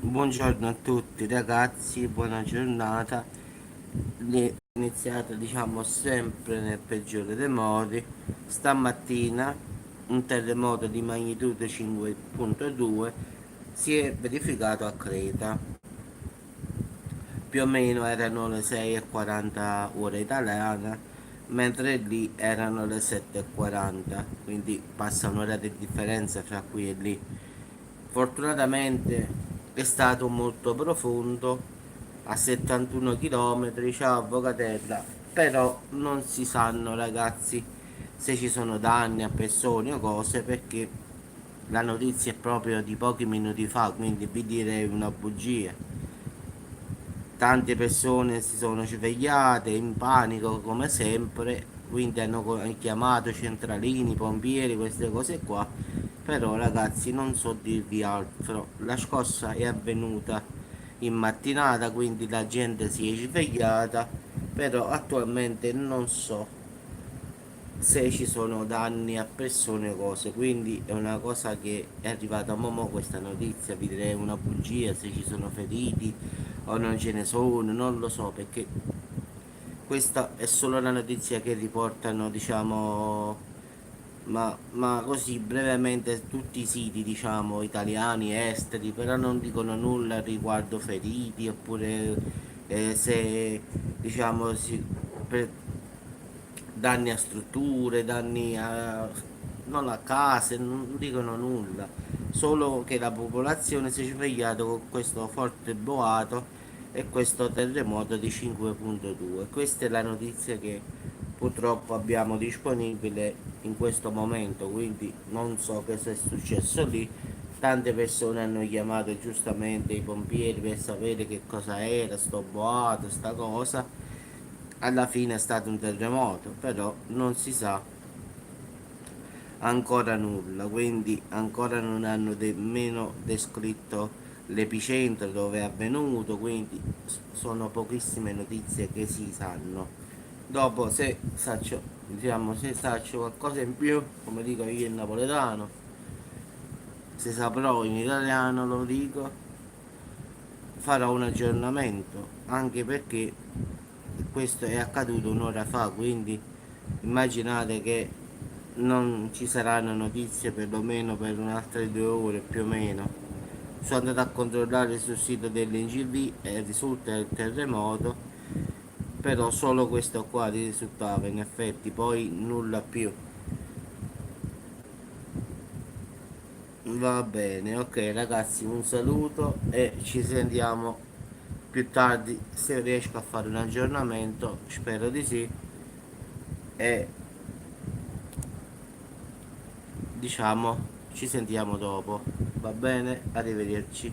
Buongiorno a tutti ragazzi, buona giornata. Iniziata diciamo sempre nel peggiore dei modi. Stamattina un terremoto di magnitudo 5.2 si è verificato a Creta. Più o meno erano le 6:40 ore italiana, mentre lì erano le 7:40, quindi passa un'ora di differenza fra qui e lì. Fortunatamente è stato molto profondo, a 71 km, ciao Avvocatella, però non si sanno ragazzi se ci sono danni a persone o cose perché la notizia è proprio di pochi minuti fa, quindi vi direi una bugia. Tante persone si sono svegliate in panico come sempre, quindi hanno chiamato centralini, pompieri, queste cose qua. Però ragazzi non so dirvi altro, la scossa è avvenuta in mattinata, quindi la gente si è svegliata, però attualmente non so se ci sono danni a persone o cose, quindi è una cosa che è arrivata a Momo questa notizia, vi direi una bugia, se ci sono feriti o non ce ne sono, non lo so perché questa è solo la notizia che riportano, diciamo, ma così brevemente tutti i siti, diciamo, italiani, esteri, però non dicono nulla riguardo feriti oppure se, diciamo, per- danni a strutture, danni a, non a case, non dicono nulla, solo che la popolazione si è svegliata con questo forte boato e questo terremoto di 5.2. Questa è la notizia che purtroppo abbiamo disponibile in questo momento, quindi non so cosa è successo lì. Tante persone hanno chiamato giustamente i pompieri per sapere che cosa era sto boato, sta cosa. Alla fine è stato un terremoto, però non si sa ancora nulla, quindi ancora non hanno nemmeno descritto l'epicentro dove è avvenuto, quindi sono pochissime notizie che si sanno. Dopo se saccio, diciamo, se saccio qualcosa in più, come dico io in napoletano, se saprò in italiano lo dico, farò un aggiornamento, anche perché questo è accaduto un'ora fa, quindi immaginate che non ci saranno notizie perlomeno per un'altra 2 ore più o meno. Sono andato a controllare sul sito dell'NGV e risulta il terremoto, però solo questo qua risultava in effetti, poi nulla più. Va bene, ok ragazzi, un saluto e ci sentiamo più tardi se riesco a fare un aggiornamento, spero di sì, e diciamo ci sentiamo dopo. Va bene, arrivederci.